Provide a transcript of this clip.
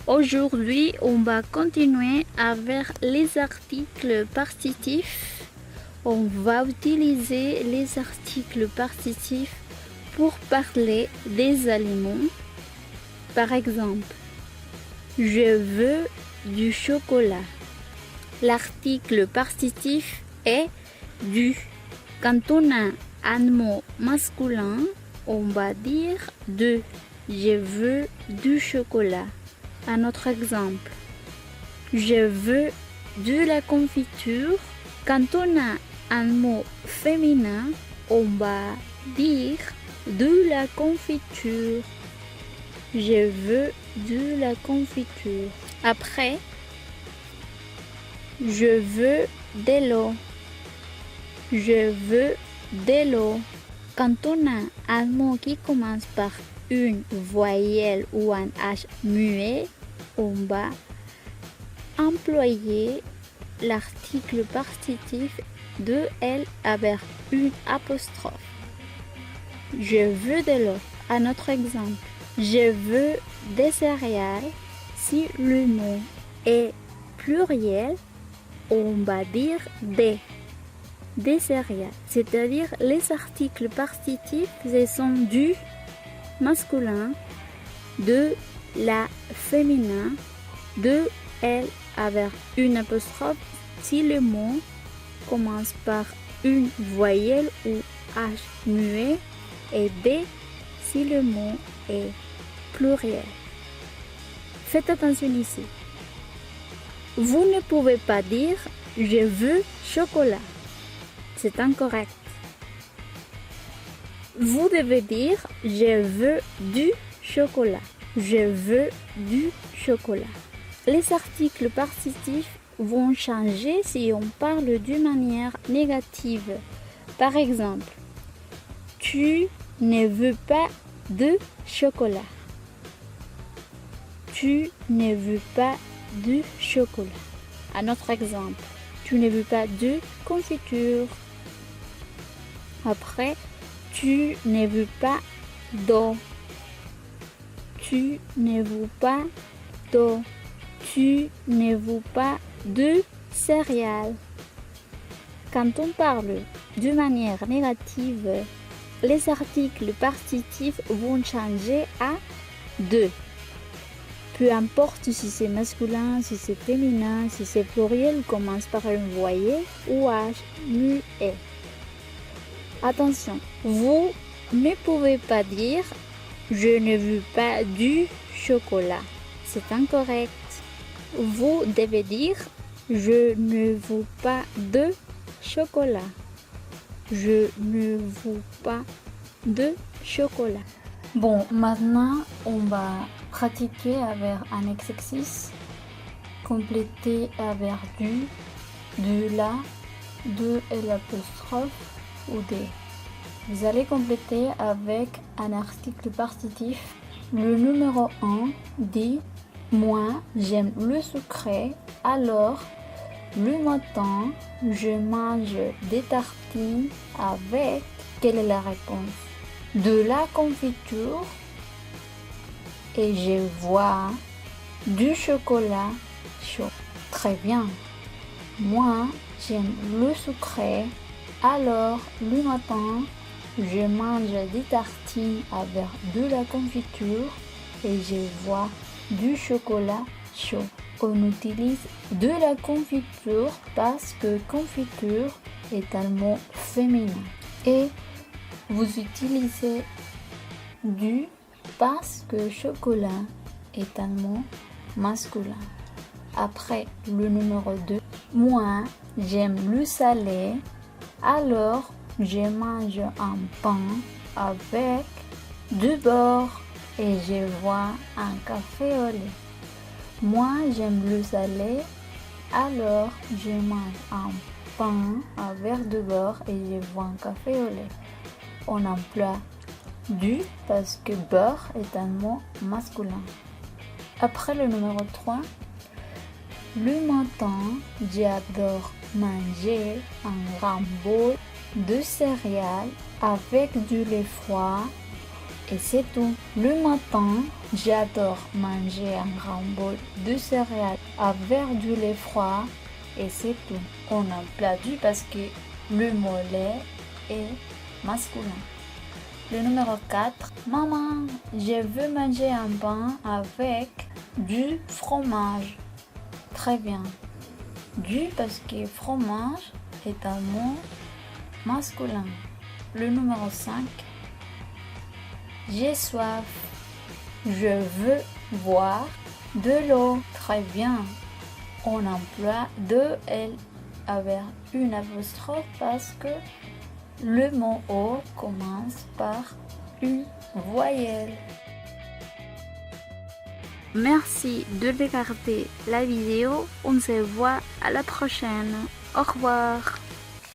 Aujourd'hui, on va continuer avec les articles partitifs. On va utiliser les articles partitifs pour parler des aliments. Par exemple, je veux du chocolat. L'article partitif est du. Quand on a un mot masculin, on va dire de. Je veux du chocolat. Un autre exemple. Je veux de la confiture. Quand on a un mot féminin, on va dire de la confiture. Je veux de la confiture. Après, je veux de l'eau. Je veux de l'eau. Quand on a un mot qui commence par une voyelle ou un H muet, on va employer l'article partitif de elle avec une apostrophe. Je veux de l'eau. Un autre exemple. Je veux des céréales. Si le mot est pluriel, on va dire des céréales. C'est-à-dire les articles partitifs, ce sont du masculin, de la féminin, de elle avec une apostrophe si le mot commence par une voyelle ou H muet et D si le mot est pluriel. Faites attention ici. Vous ne pouvez pas dire je veux chocolat. C'est incorrect. Vous devez dire je veux du chocolat. Je veux du chocolat. Les articles partitifs vont changer si on parle d'une manière négative. Par exemple, tu ne veux pas de chocolat. Tu ne veux pas de chocolat. Un autre exemple, tu ne veux pas de confiture. Après, tu ne veux pas d'eau. Tu ne veux pas d'eau. Tu ne veux pas de céréales. Quand on parle de manière négative, les articles partitifs vont changer à de. Peu importe si c'est masculin, si c'est féminin, si c'est pluriel, commence par un voyelle ou H muet. Attention, vous ne pouvez pas dire je ne veux pas du chocolat. C'est incorrect. Vous devez dire je ne veux pas de chocolat. Je ne veux pas de chocolat. Bon, maintenant, on va pratiquer avec un exercice complété avec du, de la, de et l'apostrophe ou des. Vous allez compléter avec un article partitif. Le numéro 1 dit moi j'aime le sucré, alors le matin je mange des tartines avec. Quelle est la réponse? De la confiture et je vois du chocolat chaud. Très bien. Moi j'aime le sucré, alors le matin je mange des tartines avec de la confiture et je vois du chocolat chaud. On utilise de la confiture parce que confiture est un mot féminin. Et vous utilisez du parce que chocolat est un mot masculin. Après le numéro 2, moi j'aime le salé, alors je mange un pain avec du beurre et je bois un café au lait. Moi j'aime le salé, alors je mange un pain avec du beurre et je bois un café au lait. On emploie du parce que beurre est un mot masculin. Après le numéro 3, le matin, j'adore manger un grand bol de céréales avec du lait froid Et c'est tout. Le matin, j'adore manger un grand bol de céréales avec du lait froid. Et c'est tout. On a perdu parce que le mot lait est masculin. Le numéro 4. Maman, je veux manger un pain avec du fromage. Très bien. Du parce que fromage est un mot masculin. Le numéro 5. J'ai soif. Je veux boire de l'eau. Très bien. On emploie de L avec une apostrophe parce que le mot O commence par une voyelle. Merci de regarder la vidéo. On se voit à la prochaine. Au revoir.